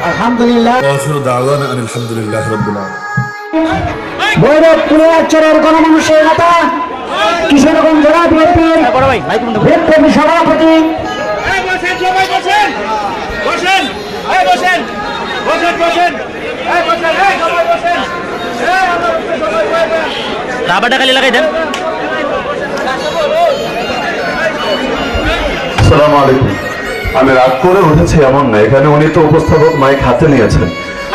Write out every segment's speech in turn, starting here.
আলহামদুলিল্লাহ। আখিরু দাওয়ানা আলহামদুলিল্লাহি রাব্বিল আলামিন। ভৈরব পুলিয়াচরের গণমানুষের নেতা কিশোরগঞ্জ জেলা বিএনপির বিপ্লবী সভাপতি রাবারটা খালি লাগাই দেন। আসসালামু আলাইকুম। আমি রাগ করে উঠেছি এমন না, এখানে উনি তো উপস্থাপক মাইক হাতে নিয়েছেন।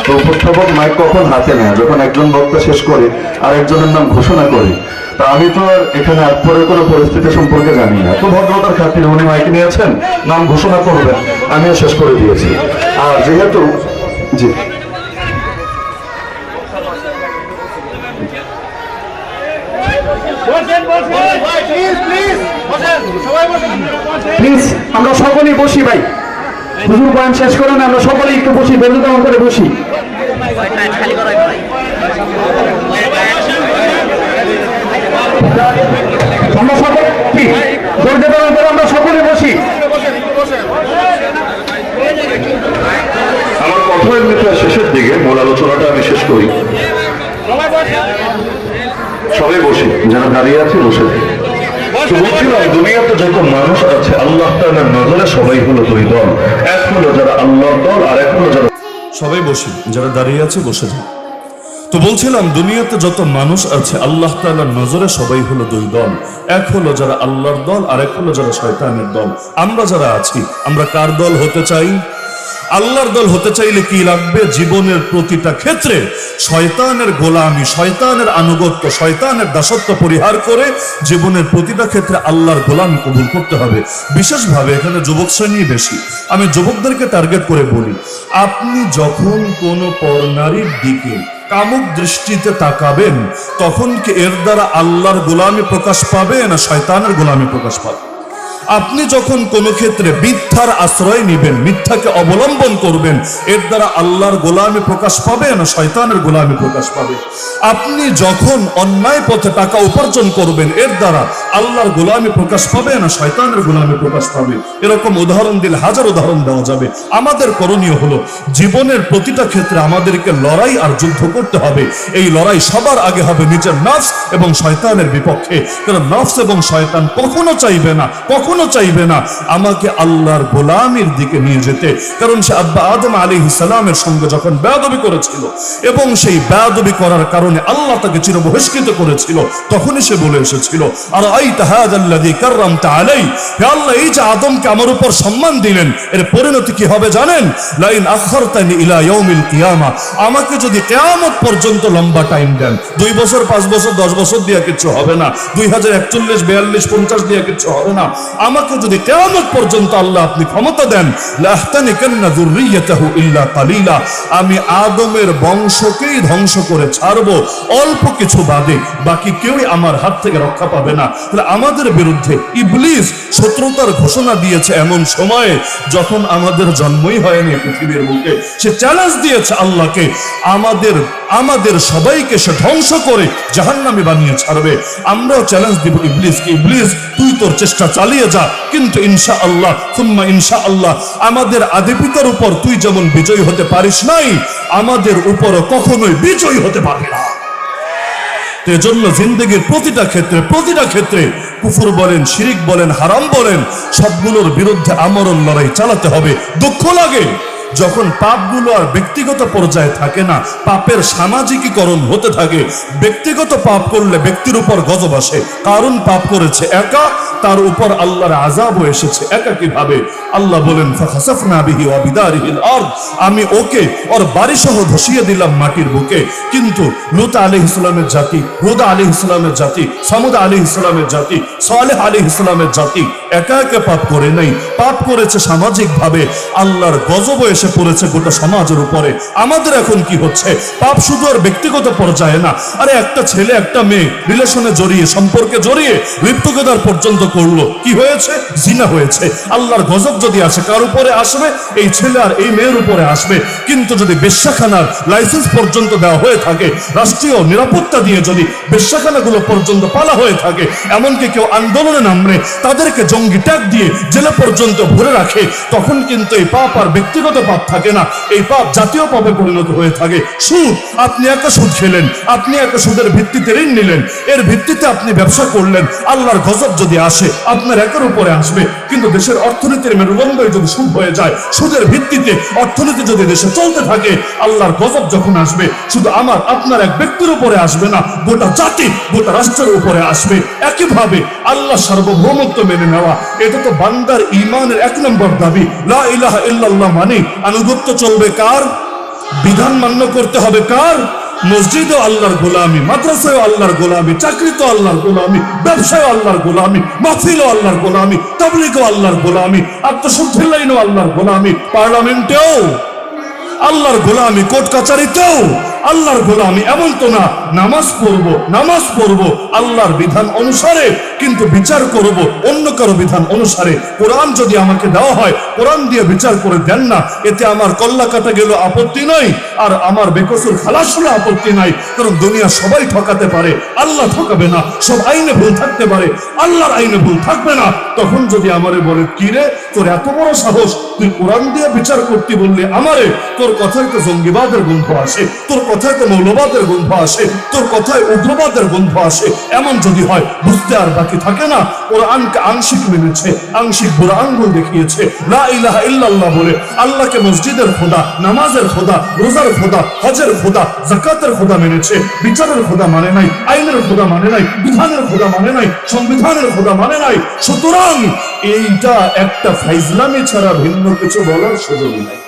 তো উপস্থাপক মাইক কখন হাতে নেয়? যখন একজন বক্তা শেষ করে আর একজনের নাম ঘোষণা করে। তা আমি তো আর এখানে রাগ করে কোনো পরিস্থিতি সম্পর্কে জানি না। তো ভদ্রতার খাতিরে উনি মাইক নিয়েছেন, নাম ঘোষণা করবেন, আমিও শেষ করে দিয়েছি। আর যেহেতু জি প্লিজ আমরা সকলেই বসি ভাই। হুজুর বয়ান শেষ করেন, আমরা সকলেই একটু বসি, বেদনা করে বসি। আমরা সকলে আমরা সকলে বসি। আমার কথা এমনিতে শেষের দিকে, মূল আলোচনাটা আমি শেষ করি। সবাই বসি, যারা দাঁড়িয়ে আছে বসে থাকি। তো বলছিলাম, দুনিয়াতে যত মানুষ আছে আল্লাহ তাআলার নজরে সবাই হলো দুই দল। এক হলো যারা আল্লাহর দল, আর এক হলো যারা সবাই বসি, যারা দাঁড়িয়ে আছে বসে যান। তো বলছিলাম, দুনিয়াতে যত মানুষ আছে আল্লাহ তাআলার নজরে সবাই হলো দুই দল। এক হলো যারা আল্লাহর দল, আর এক হলো যারা শয়তানের দল। আমরা যারা আছি, আমরা কার দল হতে চাই? আল্লাহর দল হতে চাইলে কি লাগবে? জীবনের প্রতিটা ক্ষেত্রে শয়তানের গোলামি, শয়তানের আনুগত্য, শয়তানের দাসত্ব পরিহার করে জীবনের প্রতিটা ক্ষেত্রে আল্লাহর গোলামি কবুল করতে হবে। বিশেষভাবে এখানে যুবক শ্রেণী বেশি, আমি যুবকদেরকে টার্গেট করে বলি, আপনি যখন কোনো পর নারীর দিকে কামুক দৃষ্টিতে তাকাবেন, তখন কি এর দ্বারা আল্লাহর গোলামি প্রকাশ পাবে না শয়তানের গোলামি প্রকাশ পাবে? আপনি যখন কোনো ক্ষেত্রে মিথ্যার আশ্রয় নেবেন, মিথ্যাকে অবলম্বন করবেন, এর দ্বারা আল্লাহর গোলামি প্রকাশ পাবে না শয়তানের গোলামি প্রকাশ পাবে? আপনি যখন অন্যায় পথে টাকা উপার্জন করবেন, এর দ্বারা আল্লাহর গোলামি প্রকাশ পাবে না শয়তানের গোলামি প্রকাশ পাবে? এরকম উদাহরণ দিলে হাজার উদাহরণ দেওয়া যাবে। আমাদের করণীয় হলো জীবনের প্রতিটা ক্ষেত্রে আমাদেরকে লড়াই আর যুদ্ধ করতে হবে। এই লড়াই সবার আগে হবে নিজের নফস এবং শয়তানের বিপক্ষে। কারণ নফস এবং শয়তান কখনো চাইবে না আমাকে আল্লাহর গোলামির দিকে নিয়ে যেতে। কারণ সে আব্বা আদম আলাইহিস সালামের সঙ্গে যখন বেয়াদবি করেছিল এবং সেই বেয়াদবি করার কারণে আল্লাহ তাকে চিরবহিষ্কৃত করেছিল, তখনই সে বলে এসেছিল, আর আইতা হাযাল্লাযী কাররামতা আলাই, হে আল্লাহ, এই যে আদমকে আমার উপর সম্মান দিলেন, এর পরিণতি কি হবে জানেন? লাইন আখারতানি ইলা ইয়াউমিল কিয়ামা, আমাকে যদি কিয়ামত পর্যন্ত লম্বা টাইম দেন, 2 বছর 5 বছর 10 বছর দিয়ে কিছু হবে না, 2041 42 50 দিয়ে কিছু হবে না, আমাকে যদি কিয়ামত পর্যন্ত আল্লাহ আপনি ক্ষমতা দেন, লাহতানিকান্না যুররিয়াতাহু ইল্লা কালিলা, আমি আদমের বংশকেই ধ্বংস করে ছাড়বো, অল্প কিছু বাদে, বাকি কেউই আমার হাত থেকে রক্ষা পাবে না। তাহলে আমাদের বিরুদ্ধে ইবলিস শত্রুতার ঘোষণা দিয়েছে এমন সময়ে যখন আমাদের জন্মই হয়নি পৃথিবীর বুকে। সে চ্যালেঞ্জ দিয়েছে আল্লাহকে, আমাদের সবাইকে সে ধ্বংস করে জাহান্নামে বানিয়ে ছাড়বে। আমরাও চ্যালেঞ্জ দিব ইবলিসকে, ইবলিস তুই তোর চেষ্টা চালিয়ে যা, কিন্তু ইনশাআল্লাহ সুম্মা ইনশাআল্লাহ আমাদের আদি পিতার উপর তুই যেমন বিজয়ী হতে পারিস নাই, আমাদের উপরও কখনোই বিজয়ী হতে পারবে না। এজন্য জিন্দেগির প্রতিটা ক্ষেত্রে কুফর বলেন, শিরিক বলেন, হারাম বলেন, সবগুলোর বিরুদ্ধে আমরণ লড়াই চালাতে হবে। দুঃখ লাগে যখন পাপগুলো আর ব্যক্তিগত পর্যায়ে থাকে না, পাপের সামাজিকীকরণ হতে থাকে। ব্যক্তিগত পাপ করলে ব্যক্তির উপর গজব আসে, কারণ পাপ করেছে একা, তার উপর আল্লাহর আযাবও এসেছে একা। কিভাবে? আল্লাহ বলেন, ফাখাসাফনা বিহি ওয়া বিদারিহিল আরদ, আমি ওকে ওর বাড়ি সহ ধসিয়ে দিলাম মাটির বুকে। কিন্তু লূত আলাইহিস সালামের জাতি, হুদ আলাইহিস সালামের জাতি, সামুদ আলাইহিস সালামের জাতি, সালেহ আলাইহিস সালামের জাতি একা একা পাপ করে নাই, পাপ করেছে সামাজিকভাবে, আল্লাহর গজব এসে পড়েছে গোটা সমাজের উপরে। আমাদের এখন কি হচ্ছে, পাপ শুধু আর ব্যক্তিগত পর্যায়ে না, আরে একটা ছেলে একটা মেয়ে রিলেশনে জড়িয়ে, সম্পর্কে জড়িয়ে লিভ টুগেদার পর্যন্ত করলো, কি হয়েছে? জিনা হয়েছে। আল্লাহর গজব যদি আসে কার উপরে আসবে? এই ছেলে আর এই মেয়ের উপরে আসবে। কিন্তু যদি বেশ্যাখানার লাইসেন্স পর্যন্ত দেওয়া হয়ে থাকে, রাষ্ট্রীয় নিরাপত্তা দিয়ে যদি বেশ্যাখানাগুলো পর্যন্ত পালা হয়ে থাকে, এমনকি কেউ আন্দোলনে নামলে তাদেরকে জঙ্গি ট্যাগ দিয়ে জেলে পর্যন্ত ভরে রাখে, তখন কিন্তু এই পাপ আর ব্যক্তিগত পাপ থাকে না, এই পাপ জাতীয় পাপে পরিণত হয়ে থাকে। সুদ, আপনি একটা সুদ খেলেন, আপনি একটা সুদের ভিত্তিতে ঋণ নিলেন, এর ভিত্তিতে আপনি ব্যবসা করলেন, আল্লাহর গজব যদি আসে আপনার একের উপরে আসবে। কিন্তু দেশের অর্থনীতির মেরুদণ্ডই যদি সুদ হয়ে যায়, সুদের ভিত্তিতে অর্থনীতি যদি দেশে চলতে থাকে, আল্লাহর গজব যখন আসবে শুধু আমার আপনার এক ব্যক্তির উপরে আসবে না, গোটা জাতি, গোটা রাষ্ট্রের উপরে আসবে। একইভাবে আল্লাহ সার্বভৌমত্ব মেনে নেওয়া, এটা তো বান্দার ঈমানের 1 নম্বর দাবি। লা ইলাহা ইল্লাল্লাহ মানে আনুগত্য চলবে কার? বিধান মান্য করতে হবে কার? মসজিদও আল্লাহর গোলামি, মাদ্রাসায়ও আল্লাহর গোলামি, চাকরিতেও আল্লাহর গোলামি, ব্যবসায়ও আল্লাহর গোলামি, মাহফিলও আল্লাহর গোলামি, তাবলীগও আল্লাহর গোলামি, আত্মশুদ্ধির লাইনও আল্লাহর গোলামি, পার্লামেন্টেও আল্লাহর গোলামি, কোর্ট কাচারিতেও আল্লাহর গোলামি। এমন তো না নামাজ পড়বো আল্লাহর বিধান অনুসারে, কিন্তু বিচার করব অন্য কারো বিধান অনুসারে। কোরআন যদি আমাকে দেওয়া হয়, কোরআন দিয়ে বিচার করে দেন না, এতে আমার কল্লা কাটা গেল আপত্তি নাই, আর আমার বেকসুর খালাস হলে আপত্তি নাই। কারণ দুনিয়া সবাই ঠকাতে পারে, আল্লাহ ঠকাবে না। সব আইনে ভুল থাকতে পারে, আল্লাহর আইনে ভুল থাকবে না। তখন যদি আমারে বলে, কি রে তোর এত বড় সাহস, তুই কোরআন দিয়ে বিচার করতে বললে আমারে? তোর কথায় তো জঙ্গিবাদের গন্ধ আসে, তোর কথায় তো মৌলবাদের গন্ধ আসে, তোর কথায় উগ্রবাদের গন্ধ আসে। এমন যদি হয়, বুঝতে আর বাকি থাকে না। কোরআনকে আংশিক মেনেছে, আংশিক বুড়া আঙ্গুল দেখিয়েছে। লা ইলাহা ইল্লাল্লাহ বলে আল্লাহকে মসজিদের খোদা, নামাজের খোদা, রোজার খোদা, হজের খোদা, যাকাতের খোদা মেনেছে। বিচারের খোদা মানে নাই, আইনের খোদা মানে নাই, বিধানের খোদা মানে নাই, সংবিধানের খোদা মানে নাই। সুতরাং এইটা একটা ফাইজলামি ছাড়া ভিন্ন কিছু বলার সুযোগ নাই।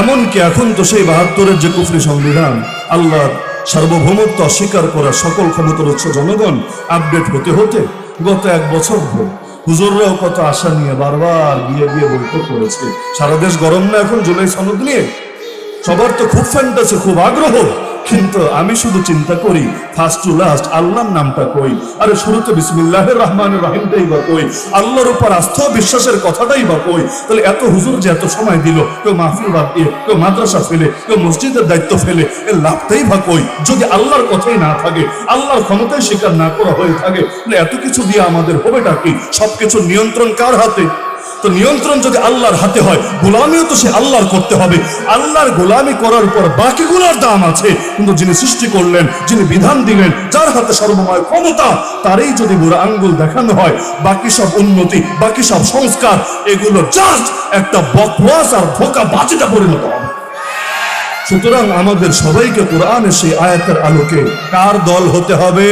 এমনকি এখন তো সেই ৭২-এর যে কুফরি সংবিধান, আল্লাহর সার্বভৌমত্ব অস্বীকার করা সকল ক্ষমতার উৎস জনগণ, আপডেট হতে হতে গত 1 বছর ধরে হুজুররাও কত আশা নিয়ে বারবার গিয়ে বৈঠক করেছে। সারা দেশ গরম না এখন জুলাই সনদ নিয়ে? সবার তো খুব ফ্যান্টাসি, খুব আগ্রহ, কিন্তু আমি শুধু চিন্তা করি ফার্স্ট টু লাস্ট আল্লাহর নামটা কই? আরে শুরুতে বিসমিল্লাহির রহমানির রহিমটাই বা কই? আল্লাহর উপর আস্থা বিশ্বাসের কথাটাই বা কই? তাহলে এত হুজুর যে এত সময় দিল, কেউ মাহফিল বাদ দিয়ে, কেউ মাদ্রাসা ফেলে, কেউ মসজিদের দায়িত্ব ফেলে, এর লাভটাই বা কই? যদি আল্লাহর কথাই না থাকে, আল্লাহর ক্ষমতায় স্বীকার না করা হয়ে থাকে, তাহলে এত কিছু দিয়ে আমাদের হবেটা কি? সবকিছুর নিয়ন্ত্রণ কার হাতে? তো নিয়ন্ত্রণ যদি আল্লাহর হাতে হয়, গোলামিও তো সে আল্লাহর করতে হবে। আল্লাহর গোলামি করার পর বাকিগুলোর দাম আছে, কিন্তু যিনি সৃষ্টি করলেন, যিনি বিধান দিলেন, যার হাতে সর্বময় ক্ষমতা, তারই যদি বুড়া আঙ্গুল দেখানো হয়, বাকি সব উন্নতি, বাকি সব সংস্কার, এগুলো জাস্ট একটা বকওয়াস আর ধোঁকা বাজিটা পরিণত হবে। সুতরাং আমাদের সবাইকে কোরআনের সেই আয়াতের আলোকে কার দল হতে হবে?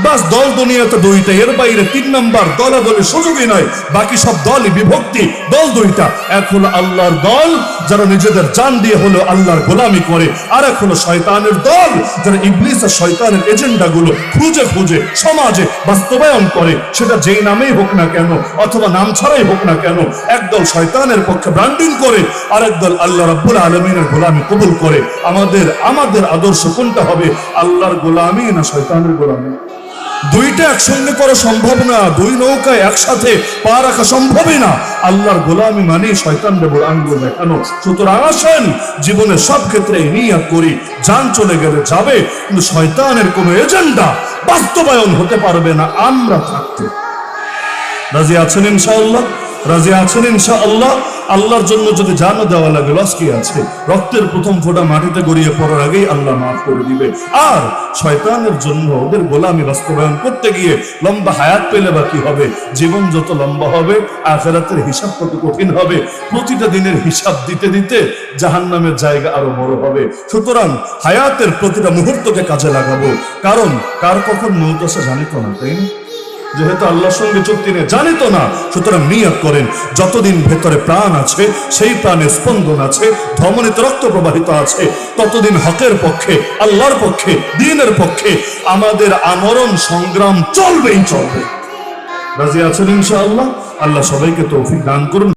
বাস দল দুনিয়াতে 2টা, এর বাইরে 3 নম্বর দলাদলের সুযোগই নয়। বাকি সব দলই বিভক্তি, দল 2টা। এক হলো আল্লাহর দল, যারা নিজেদের জান দিয়ে হলো আল্লাহর গোলামি করে, আর এক হলো শয়তানের দল, যারা ইবলিস আর শয়তানের এজেন্ডাগুলো খুঁজে সমাজে বাস্তবায়ন করে, সেটা যেই নামেই হোক না কেন অথবা নাম ছাড়াই হোক না কেন। একদল শয়তানের পক্ষে ব্র্যান্ডিং করে, আরেক দল আল্লাহ রাব্বুল আলামিনের গোলামি কবুল করে। আমাদের আদর্শ কোনটা হবে? আল্লাহর গোলামি না শয়তানের গোলামি? 2টা একসঙ্গে করা সম্ভব না, 2 নৌকায় একসাথে পা রাখা সম্ভবই না। আল্লাহর গোলামি মানে শয়তানের বুড়ো আঙ্গুল দেখানো। সুতরাং আসেন জীবনের সব ক্ষেত্রে নিয়াত করি, জান চলে গেলে যাবে, কিন্তু শয়তানের কোনো এজেন্ডা বাস্তবায়ন হতে পারবে না আমরা থাকতে। রাজি আছেন ইনশাআল্লাহ? রাজি আছেন ইনশাআল্লাহ? আল্লাহর জন্য যদি জানও দেওয়া লাগে, লস কি আছে? রক্তের প্রথম ফোঁটা মাটিতে গড়িয়ে পড়ার আগেই আল্লাহ মাফ করে দিবে। আর শয়তানের জন্য ওদের গোলামি বাস্তবায়ন করতে গিয়ে লম্বা হায়াত পেলে বা কি হবে? জীবন যত লম্বা হবে, আখিরাতের হিসাব তত কঠিন হবে। প্রতিটা দিনের হিসাব দিতে দিতে জাহান্নামের জায়গা আরো বড় হবে। সুতরাং হায়াতের প্রতিটা মুহূর্তকে কাজে লাগাবো, কারণ কার কখন মৌত আসে জানি তো না, তাই না? যেহেতু আল্লাহর সঙ্গে চুক্তি নেই, জানি তো না। সুতরাং নিয়ত করেন, যতদিন ভেতরে প্রাণ আছে, সেই প্রাণে স্পন্দন আছে, ধমনীতে রক্ত প্রবাহিত আছে, ততদিন হকের পক্ষে, আল্লাহর পক্ষে, দ্বীনের পক্ষে আমাদের আমরণ সংগ্রাম চলবেই চলবে। রাজি আছেন ইনশাআল্লাহ? আল্লাহ সবাইকে তৌফিক দান করুন।